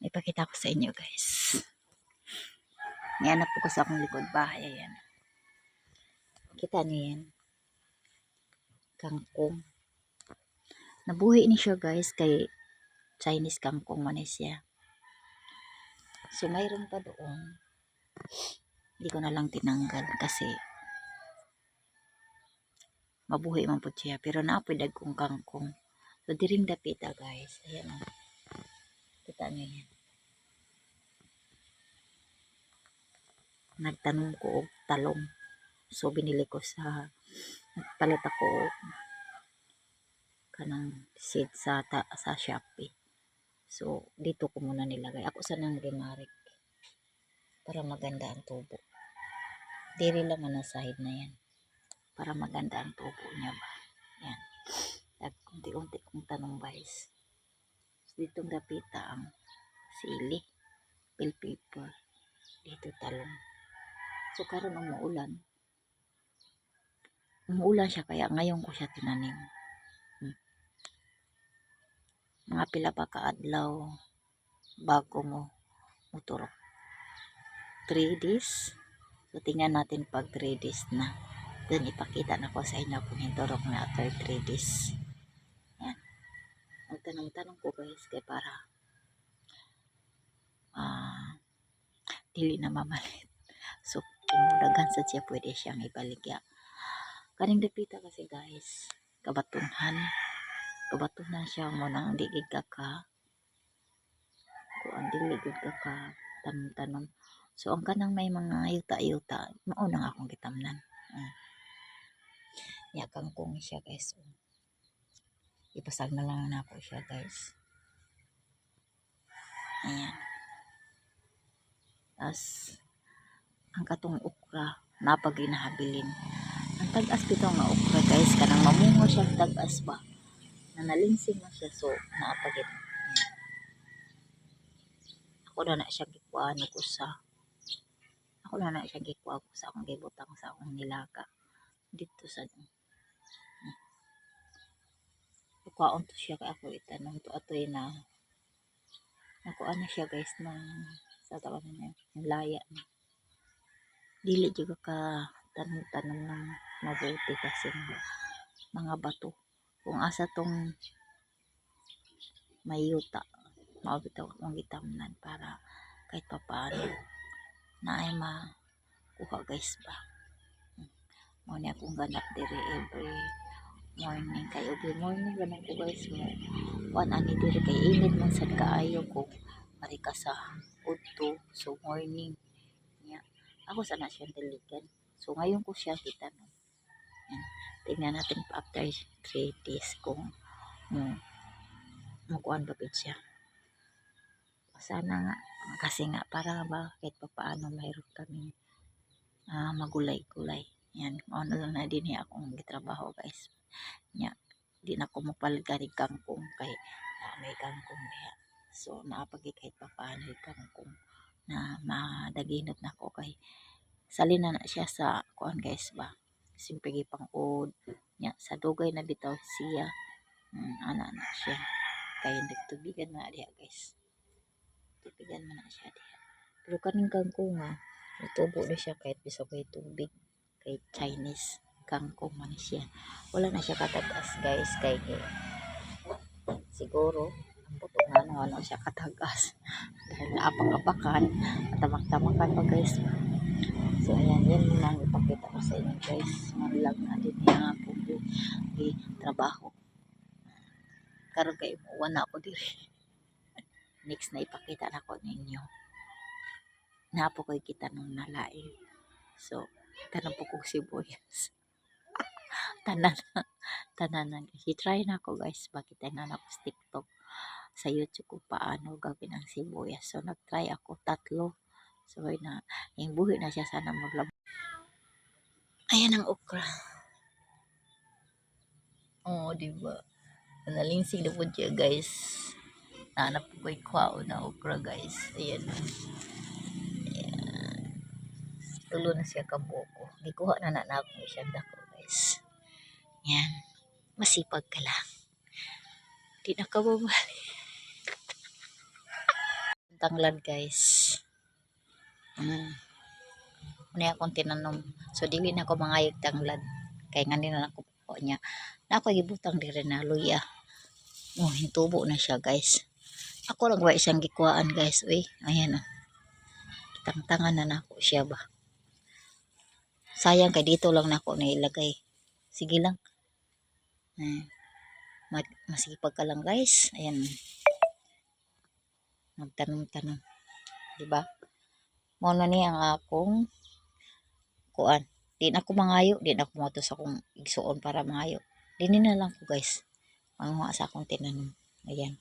Ipakita ko sa inyo guys. Yan na po ko sa akong likod bahay. Ayan. Kita niyo yan. Kangkong. Nabuhi ni siya guys kay Chinese kangkong man siya. So mayroon pa doon. Hindi ko na lang tinanggal kasi mabuhi man po siya. Pero naapidag kong kangkong. So diring dapita guys. Ayan o. Kita niyo yan. Nagtanong ko og talong. So binili ko sa nagpalit ako kanang seed sa Shopee. So dito ko muna nilagay. Ako sanang rimarik para maganda ang tubo. Diri lang ang side na yan. Para maganda ang tubo niya ba. Yan. Unti-unti kong tanong guys. So, dito gapita ang sili, bell pepper, dito talong. So karon umuulan. Umuulan siya kaya ngayon ko siya tinanim. Mga pila pa kaadlaw bago mo muturok. 3 days. So tingnan natin pag 3 days na. Then ipakita na ko sa inyo kung hinturok na after 3 days. Yan. Magtanong-tanong ko guys kay para dili na mamalit. So kung dagan sa siya pwede siyang ibaligya. Kaning dapita kasi guys, kabatunan siya mo nang digig ka kung dili gid ka tanom-tanom. So ang kanang may mga yuta-yuta mao nang akong gitamnan. Ya kangkong siya guys. Ipasag na lang na ako siya guys. Ayan. As ang katong okra napag ginahabilin. Ang tagas bitaw nga okra guys kanang mamungo siya tagas ba. Nalinsing na siya so naapagit. Ako na siya gikuan ko sa akong gibutang sa akong nilaga dito sa kuwaon to siya kay ako itanong to atoy na nakuha na siya guys na sa tawag niya yung laya na dili juga ka tanong ng mabuti kasi mga bato kung asa tong may yuta maubitaw akong gitamnan para kahit papaano na ay makuha guys ba. Mo ni akong ganap diri every morning kay every morning ganun ko guys mo kuan ani diri kay init man sad kaayo ko marika sa udto so morning niya ako sana siya diligan so ngayon ko siya kita no. Tingnan natin pa after 3 days kung makuan ba siya sana nga kasi nga para ba kahit pa paano mayroon kami magulay-gulay yan ano lang na din akong gitrabaho guys nya di na ko mapalgari kangkong kay may kangkong diha so naapagi kahit pa paano kangkong na madaginot na ko kay salin na siya sa kuan guys ba simpigi pang-od nya sa dugay na bitaw siya ana na siya kay nagtubigan na diha guys tubigan man na siya diha pero kaning kangkong tubo na siya kahit bisag may tubig kay Chinese kangkong man siya wala na siya katagas guys kay siguro ang buto nga ano siya katagas dahil naapak-apakan tamak-tamakan pa guys so ayan yan lang ipakita ko sa inyo guys malag na din niya po trabaho karon kay wala ako diri next na ipakita na ko ninyo na po ko'y kita nung nalain so tanong po kong sibuyas tanan i-try na ako guys bakit na ako sa TikTok sa YouTube ko paano gawin ang sibuyas so nagtry ako 3 so na yung buhi na siya sana maglab ayan ang okra diba nalinsig na po siya guys nanap ko ko'y kwao na okra guys ayan tulo na siya kabuko gikuha na ako siya dako guys yan masipag ka lang di na ka babalik tanglad guys. Muna akong tinanom. So dili na ako mangayog tanglad. Kay nga nila ako po niya. Na ako gibutang diri na luya. Oh, hintubo na siya guys. Ako lang ba isang gikuhaan guys. Uy, ayan oh. Tangtangan na nako siya ba. Sayang kay dito lang nako nailagay. Sige lang. Masipag ka lang guys. Ayan. Magtanong-tanong. Diba? Mao na ni ang akong kuan. Di na ako mangayo. Di na ako moto sa akong igsuon para mangayo. Dini na lang ko guys. Ang sa akong tinanom. Ayan.